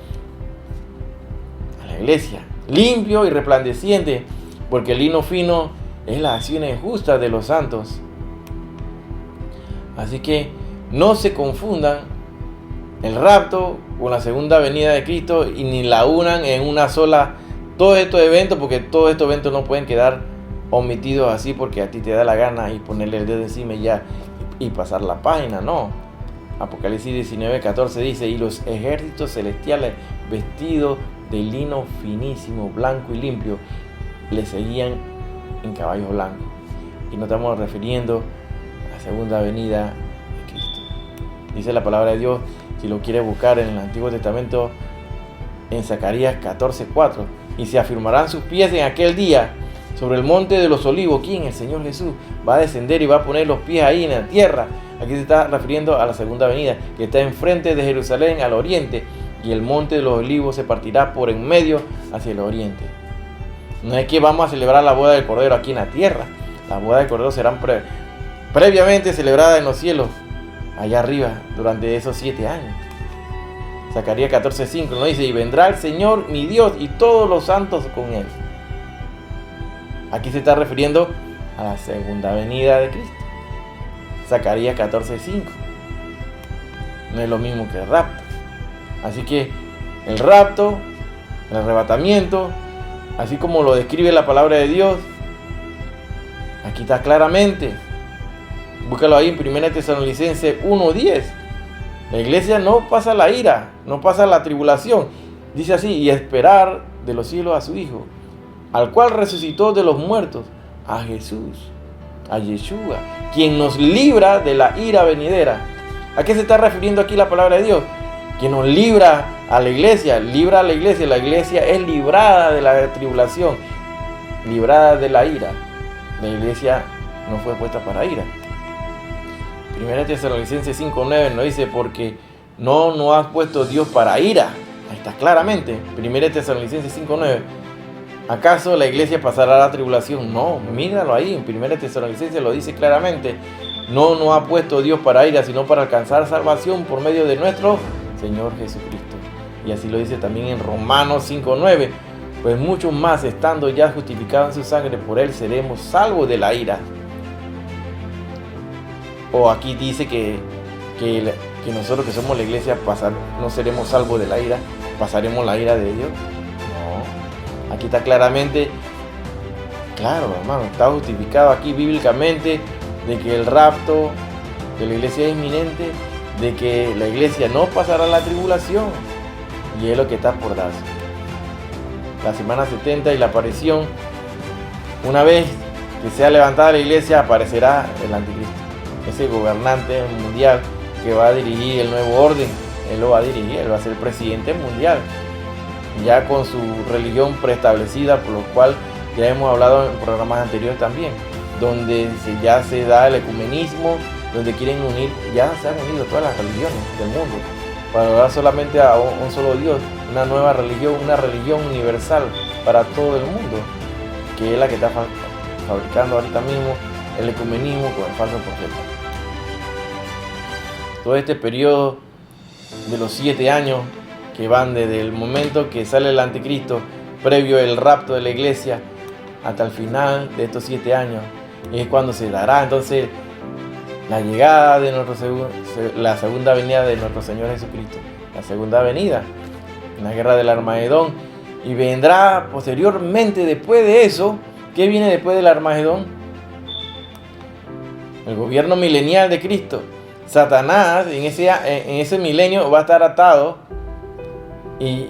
A la iglesia. Limpio y resplandeciente, porque el lino fino es las acciones justas de los santos. Así que no se confundan el rapto con la segunda venida de Cristo, y ni la unan en una sola todos estos eventos, porque todos estos eventos no pueden quedar omitidos así porque a ti te da la gana y ponerle el dedo encima y ya y pasar la página. No, Apocalipsis 19:14 dice: y los ejércitos celestiales vestidos de lino finísimo, blanco y limpio, le seguían en caballos blancos. Y nos estamos refiriendo a la segunda venida de Cristo. Dice la palabra de Dios, si lo quieres buscar en el Antiguo Testamento, en Zacarías 14:4: y se afirmarán sus pies en aquel día sobre el monte de los olivos. ¿Quién? El Señor Jesús va a descender y va a poner los pies ahí en la tierra. Aquí se está refiriendo a la segunda venida, que está enfrente de Jerusalén al oriente, y el monte de los olivos se partirá por en medio hacia el oriente. No es que vamos a celebrar la boda del Cordero aquí en la tierra. La boda del Cordero serán previamente celebradas en los cielos, allá arriba, durante esos 7 años. Zacarías 14:5 nos dice: y vendrá el Señor mi Dios y todos los santos con él. Aquí se está refiriendo a la segunda venida de Cristo. Zacarías 14:5 no es lo mismo que el rapto. Así que el rapto, el arrebatamiento, así como lo describe la palabra de Dios, aquí está claramente. Búscalo ahí en 1 Tesalonicenses 1:10. La iglesia no pasa la ira, no pasa la tribulación. Dice así: y esperar de los cielos a su Hijo, al cual resucitó de los muertos, a Jesús, a Yeshua, quien nos libra de la ira venidera. ¿A qué se está refiriendo aquí la palabra de Dios? Que nos libra a la iglesia, libra a la iglesia. La iglesia es librada de la tribulación, librada de la ira. La iglesia no fue puesta para ira. 1 Tesalonicenses 5:9 nos dice: porque no nos ha puesto Dios para ira. Ahí está claramente. 1 Tesalonicenses 5:9. ¿Acaso la iglesia pasará la tribulación? No, míralo ahí. En 1 Tesalonicenses lo dice claramente. No nos ha puesto Dios para ira, sino para alcanzar salvación por medio de nuestro Señor Jesucristo. Y así lo dice también en Romanos 5:9. Pues mucho más, estando ya justificados en su sangre, por él seremos salvos de la ira. O aquí dice que nosotros que somos la iglesia no seremos salvos de la ira, pasaremos la ira de Dios. No, aquí está claramente, claro, hermano, está justificado aquí bíblicamente de que el rapto de la iglesia es inminente, de que la iglesia no pasará la tribulación, y es lo que está por darse. La semana 70 y la aparición, una vez que sea levantada la iglesia, aparecerá el anticristo, ese gobernante mundial que va a dirigir el nuevo orden. Él lo va a dirigir, él va a ser presidente mundial, ya con su religión preestablecida, por lo cual ya hemos hablado en programas anteriores también, donde ya se da el ecumenismo, donde quieren unir, ya se han unido todas las religiones del mundo para adorar solamente a un solo Dios, una nueva religión, una religión universal para todo el mundo, que es la que está fabricando ahorita mismo el ecumenismo con el falso profeta. Todo este periodo de los 7 años que van desde el momento que sale el anticristo, previo al rapto de la iglesia, hasta el final de estos 7 años, es cuando se dará entonces la llegada de la segunda venida de nuestro Señor Jesucristo, la segunda venida, en la guerra del Armagedón. Y vendrá posteriormente, después de eso, ¿qué viene después del Armagedón? El gobierno milenial de Cristo. Satanás en ese milenio va a estar atado, y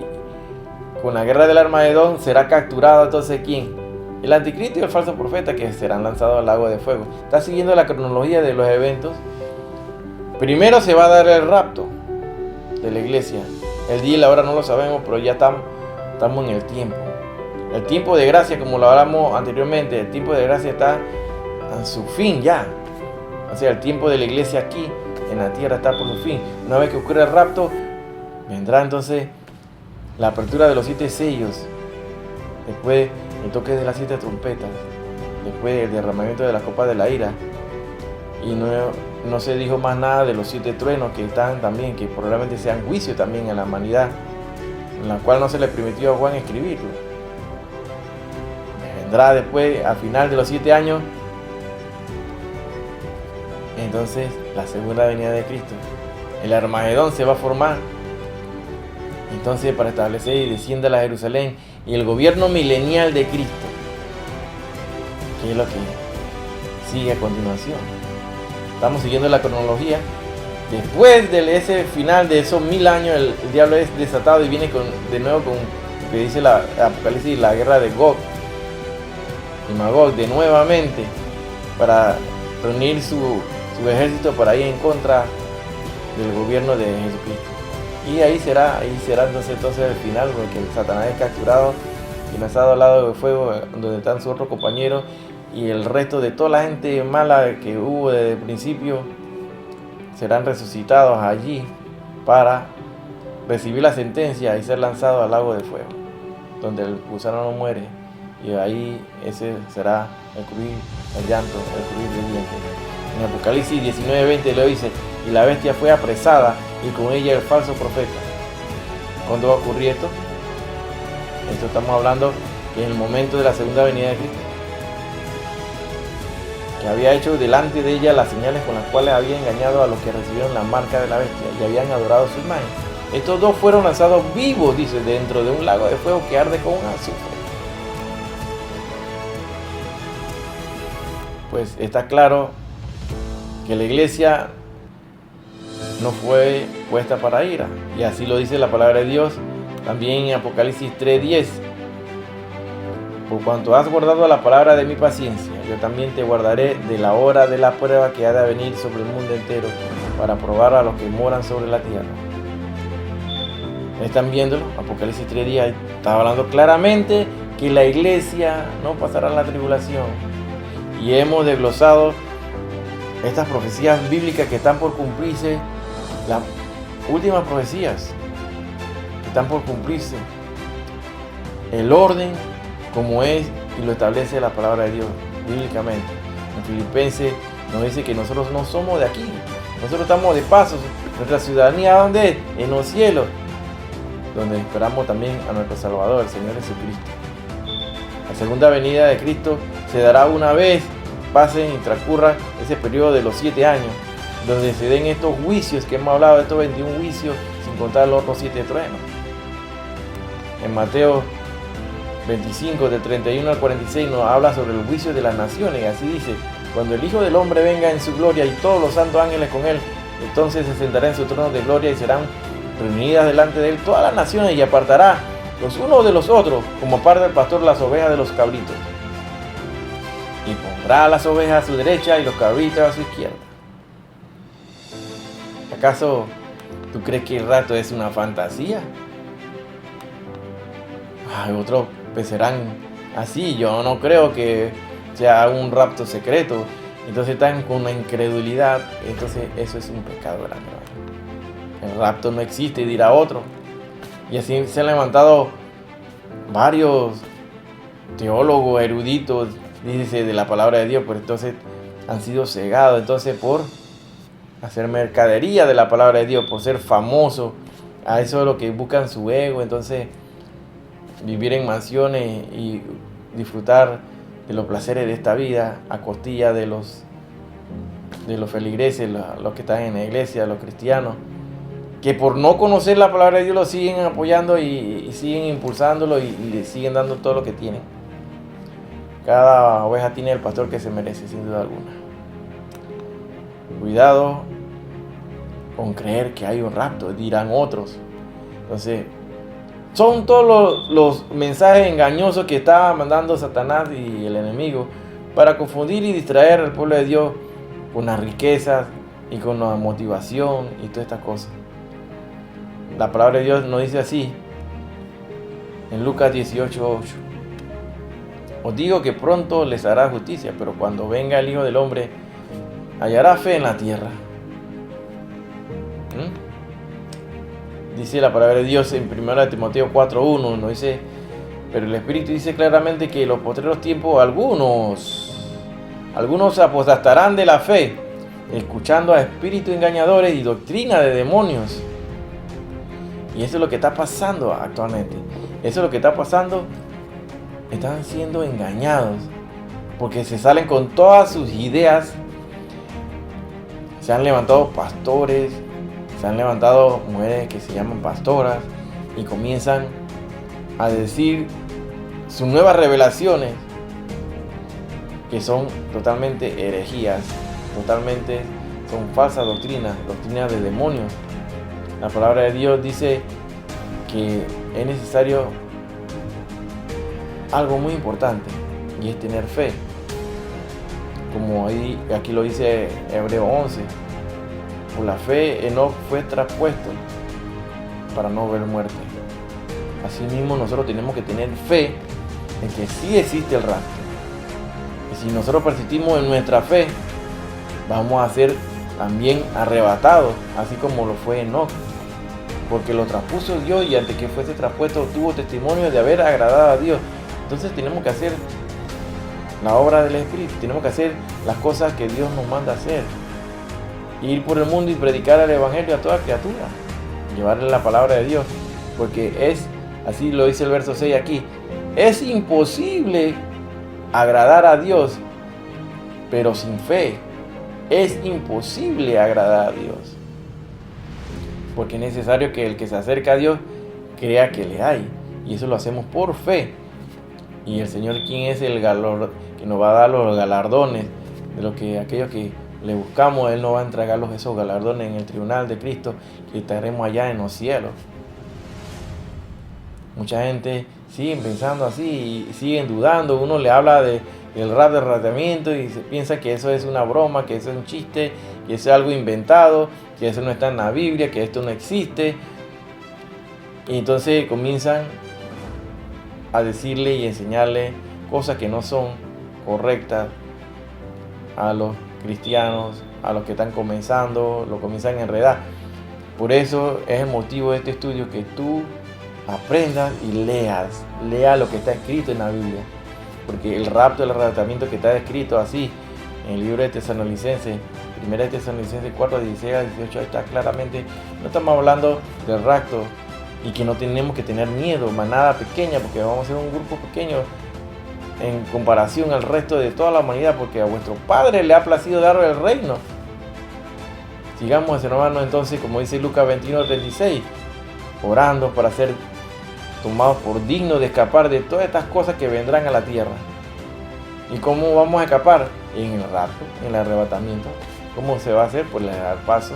con la guerra del Armagedón será capturado entonces ¿quién? El anticristo y el falso profeta, que serán lanzados al lago de fuego. Está siguiendo la cronología de los eventos. Primero se va a dar el rapto de la iglesia. El día y la hora no lo sabemos, pero ya estamos en el tiempo. El tiempo de gracia, como lo hablamos anteriormente, el tiempo de gracia está en su fin ya. O sea, el tiempo de la iglesia aquí en la tierra está por su fin. Una vez que ocurre el rapto, vendrá entonces la apertura de los 7 sellos. Después el toque de las 7 trompetas. Después el derramamiento de la copa de la ira. Y no se dijo más nada de los 7 truenos que están también, que probablemente sean juicio también a la humanidad, en la cual no se le permitió a Juan escribirlo. Vendrá después, al final de los 7 años, entonces la segunda venida de Cristo. El Armagedón se va a formar entonces para establecer y desciende a la Jerusalén, y el gobierno milenial de Cristo, que es lo que sigue a continuación. Estamos siguiendo la cronología después de ese final de esos 1000 años, el diablo es desatado y viene de nuevo con lo que dice la Apocalipsis, la guerra de Gog y Magog, de nuevamente, para reunir su ejército para ir en contra del gobierno de Jesucristo. Y ahí será entonces el final, porque el Satanás es capturado y lanzado al lado del fuego, donde están sus otros compañeros, y el resto de toda la gente mala que hubo desde el principio serán resucitados allí para recibir la sentencia y ser lanzados al lago de fuego, donde el gusano no muere, y ahí ese será el crujir, el llanto, el crujir de dientes. En Apocalipsis 19:20 lo dice: y la bestia fue apresada y con ella el falso profeta. ¿Cuándo va a ocurrir esto? Esto estamos hablando que en el momento de la segunda venida de Cristo, que había hecho delante de ella las señales con las cuales había engañado a los que recibieron la marca de la bestia y habían adorado su imagen. Estos dos fueron lanzados vivos, dice, dentro de un lago de fuego que arde con un azufre. Pues está claro que la iglesia no fue puesta para ira, y así lo dice la palabra de Dios también en Apocalipsis 3:10. Por cuanto has guardado la palabra de mi paciencia, yo también te guardaré de la hora de la prueba que ha de venir sobre el mundo entero, para probar a los que moran sobre la tierra. ¿Están viéndolo? Apocalipsis 3:10 está hablando claramente que la iglesia no pasará la tribulación, y hemos desglosado estas profecías bíblicas que están por cumplirse, las últimas profecías que están por cumplirse, el orden como es y lo establece la palabra de Dios bíblicamente. En Filipenses nos dice que nosotros no somos de aquí, nosotros estamos de paso. Nuestra ciudadanía, ¿dónde es? En los cielos, donde esperamos también a nuestro Salvador, el Señor Jesucristo. La segunda venida de Cristo se dará una vez pasen y transcurra ese periodo de los 7 años, donde se den estos juicios que hemos hablado, estos 21 juicios, sin contar los otros 7 truenos. En Mateo 25, del 31 al 46, nos habla sobre el juicio de las naciones, y así dice: cuando el Hijo del Hombre venga en su gloria y todos los santos ángeles con él, entonces se sentará en su trono de gloria y serán reunidas delante de él todas las naciones, y apartará los unos de los otros, como aparta el pastor las ovejas de los cabritos. Y pondrá a las ovejas a su derecha y los cabritos a su izquierda. ¿Acaso tú crees que el rapto es una fantasía? Otros pensarán así. Yo no creo que sea un rapto secreto. Entonces están con una incredulidad. Entonces eso es un pecado grande. El rapto no existe, dirá otro. Y así se han levantado varios teólogos eruditos, dice, de la palabra de Dios, pero entonces han sido cegados entonces por hacer mercadería de la palabra de Dios, por ser famosos. A eso es lo que buscan su ego. Entonces vivir en mansiones y disfrutar de los placeres de esta vida a costilla de los feligreses, los que están en la iglesia, los cristianos, que por no conocer la palabra de Dios lo siguen apoyando y siguen impulsándolo y le siguen dando todo lo que tienen. Cada oveja tiene el pastor que se merece, sin duda alguna. Cuidado con creer que hay un rapto, dirán otros. Entonces, son todos los mensajes engañosos que está mandando Satanás y el enemigo para confundir y distraer al pueblo de Dios con las riquezas y con la motivación y todas estas cosas. La palabra de Dios nos dice así en Lucas 18:8: os digo que pronto les hará justicia, pero cuando venga el Hijo del Hombre, hallará fe en la tierra. Dice la palabra de Dios en 1 Timoteo 4:1, nos dice: pero el Espíritu dice claramente que en los postreros tiempos algunos apostatarán de la fe, escuchando a espíritus engañadores y doctrina de demonios. Y eso es lo que está pasando actualmente. Eso es lo que está pasando. Están siendo engañados porque se salen con todas sus ideas. Se han levantado pastores, se han levantado mujeres que se llaman pastoras y comienzan a decir sus nuevas revelaciones, que son totalmente herejías, totalmente con falsa doctrina de demonios. La palabra de Dios dice que es necesario algo muy importante, y es tener fe. Como aquí lo dice Hebreo 11. Por la fe Enoc fue traspuesto para no ver muerte. Asimismo, nosotros tenemos que tener fe en que sí existe el rapto. Y si nosotros persistimos en nuestra fe, vamos a ser también arrebatados, así como lo fue Enoc. Porque lo traspuso Dios, y antes que fuese traspuesto tuvo testimonio de haber agradado a Dios. Entonces tenemos que hacer la obra del Espíritu, tenemos que hacer las cosas que Dios nos manda hacer. Ir por el mundo y predicar el Evangelio a toda criatura, llevarle la palabra de Dios, porque es, así lo dice el verso 6 aquí, es imposible agradar a Dios, pero sin fe. Es imposible agradar a Dios, porque es necesario que el que se acerca a Dios crea que le hay, y eso lo hacemos por fe. Y el Señor, quien es el que nos va a dar los galardones de lo que aquellos que le buscamos, Él nos va a entregar esos galardones en el tribunal de Cristo, que estaremos allá en los cielos. Mucha gente sigue pensando así y siguen dudando. Uno le habla del rapto, del arrebatamiento, y se piensa que eso es una broma, que eso es un chiste, que eso es algo inventado, que eso no está en la Biblia, que esto no existe. Y entonces comienzan a decirle y enseñarle cosas que no son correctas a los cristianos, a los que están comenzando, lo comienzan a enredar. Por eso es el motivo de este estudio, que tú aprendas y leas lo que está escrito en la Biblia, porque el rapto, el arrebatamiento que está escrito así en el libro de Tesalonicenses, 1 Tesalonicenses 4, 16 a 18, está claramente. No estamos hablando del rapto, y que no tenemos que tener miedo, manada pequeña, porque vamos a ser un grupo pequeño en comparación al resto de toda la humanidad, porque a vuestro Padre le ha placido daros el reino. Sigamos, hermanos, entonces, como dice Lucas 21, 36, orando para ser tomados por dignos de escapar de todas estas cosas que vendrán a la tierra. ¿Y cómo vamos a escapar? En el rapto, en el arrebatamiento. ¿Cómo se va a hacer? Pues le dar paso.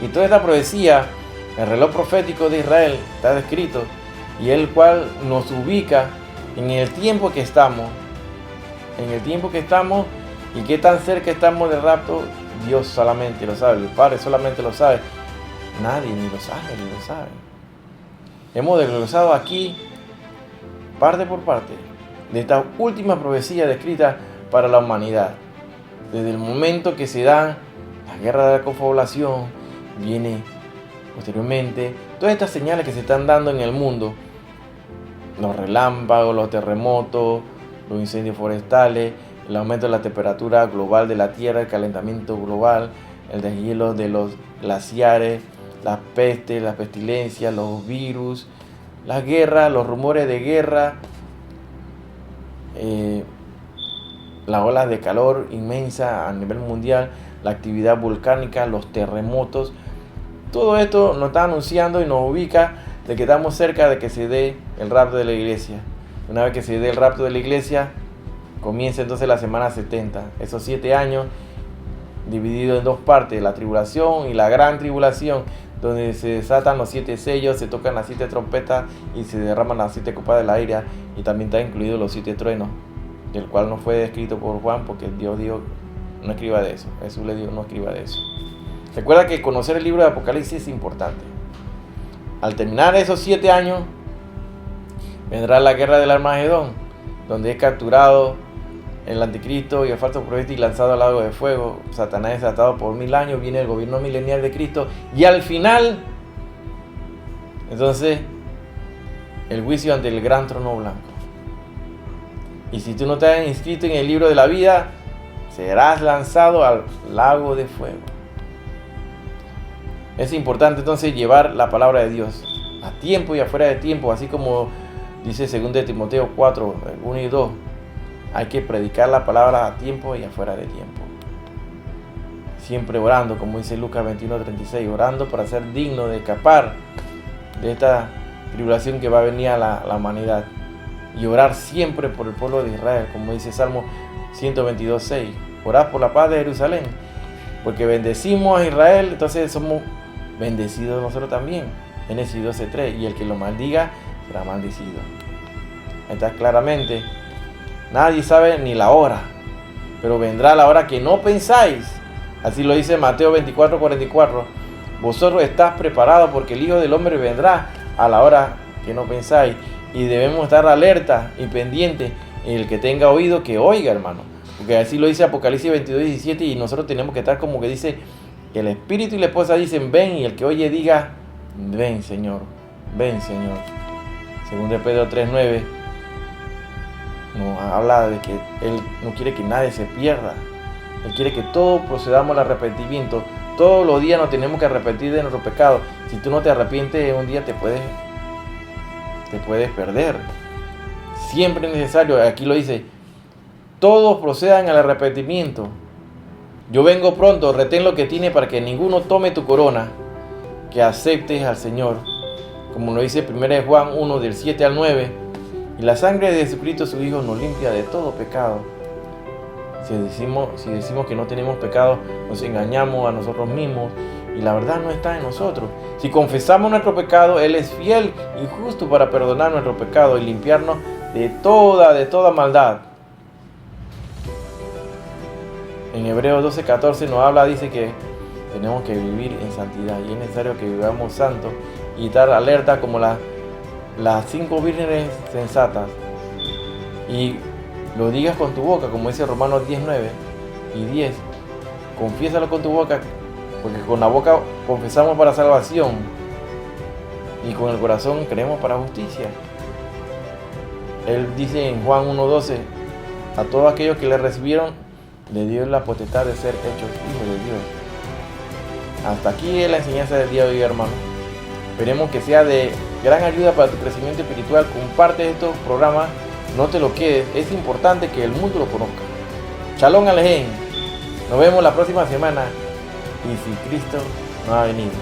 Y toda esta profecía, el reloj profético de Israel, está descrito, y el cual nos ubica en el tiempo que estamos. En el tiempo que estamos, y qué tan cerca estamos del rapto, Dios solamente lo sabe, el Padre solamente lo sabe. Nadie, ni los ángeles lo saben. Hemos desglosado aquí, parte por parte, de esta última profecía descrita para la humanidad. Desde el momento que se da la guerra de la confabulación, viene posteriormente todas estas señales que se están dando en el mundo: los relámpagos, los terremotos, los incendios forestales, el aumento de la temperatura global de la Tierra, el calentamiento global, el deshielo de los glaciares, las pestes, las pestilencias, los virus, las guerras, los rumores de guerra, las olas de calor inmensa a nivel mundial, la actividad volcánica, los terremotos. Todo esto nos está anunciando y nos ubica de que estamos cerca de que se dé el rapto de la iglesia. Una vez que se dé el rapto de la iglesia, comienza entonces la semana 70. Esos 7 años divididos en dos partes: la tribulación y la gran tribulación, donde se desatan los 7 sellos, se tocan las 7 trompetas y se derraman las 7 copas de la ira, y también está incluido los 7 truenos, del cual no fue descrito por Juan, porque Dios dijo: no escriba de eso. Jesús le dijo: no escriba de eso. Recuerda que conocer el libro de Apocalipsis es importante. Al terminar esos 7 años, vendrá la guerra del Armagedón, donde es capturado el anticristo y el falso profeta y lanzado al lago de fuego. Satanás es atado por 1000 años, viene el gobierno milenial de Cristo, y al final, entonces, el juicio ante el gran trono blanco. Y si tú no te has inscrito en el libro de la vida, serás lanzado al lago de fuego. Es importante entonces llevar la palabra de Dios a tiempo y afuera de tiempo, así como dice 2 Timoteo 4, 1 y 2. Hay que predicar la palabra a tiempo y afuera de tiempo. Siempre orando, como dice Lucas 21, 36, orando para ser digno de escapar de esta tribulación que va a venir a la humanidad. Y orar siempre por el pueblo de Israel, como dice Salmo 122, 6. Orad por la paz de Jerusalén. Porque bendecimos a Israel, entonces somos bendecidos nosotros también. Génesis 12:3. Y el que lo maldiga será maldecido. Está claramente. Nadie sabe ni la hora, pero vendrá la hora que no pensáis. Así lo dice Mateo 24:44. Vosotros estáis preparados porque el Hijo del Hombre vendrá a la hora que no pensáis. Y debemos estar alerta y pendientes. El que tenga oído, que oiga, hermano. Porque así lo dice Apocalipsis 22:17. Y nosotros tenemos que estar como que dice, que el Espíritu y la esposa dicen, ven. Y el que oye diga, ven, Señor. Ven, Señor. Según de Pedro 3:9. Nos habla de que Él no quiere que nadie se pierda. Él quiere que todos procedamos al arrepentimiento. Todos los días nos tenemos que arrepentir de nuestro pecado. Si tú no te arrepientes, un día te puedes perder. Siempre es necesario, aquí lo dice, todos procedan al arrepentimiento. Yo vengo pronto, retén lo que tiene para que ninguno tome tu corona. Que aceptes al Señor. Como lo dice 1 Juan 1 del 7 al 9. Y la sangre de Jesucristo su Hijo nos limpia de todo pecado. Si decimos que no tenemos pecado, nos engañamos a nosotros mismos y la verdad no está en nosotros. Si confesamos nuestro pecado, Él es fiel y justo para perdonar nuestro pecado y limpiarnos de toda maldad. En Hebreos 12:14 nos habla, dice que tenemos que vivir en santidad y es necesario que vivamos santos y estar alerta como las 5 vírgenes sensatas. Y lo digas con tu boca, como dice Romanos 10:9 y 10. Confiésalo con tu boca, porque con la boca confesamos para salvación y con el corazón creemos para justicia. Él dice en Juan 1:12, a todos aquellos que le recibieron, le dio la potestad de ser hechos hijos de Dios. Hasta aquí es la enseñanza del día de hoy, hermano. Esperemos que sea de gran ayuda para tu crecimiento espiritual. Comparte estos programas. No te lo quedes, es importante que el mundo lo conozca. Shalom Alejem. Nos vemos la próxima semana. Y si Cristo no ha venido.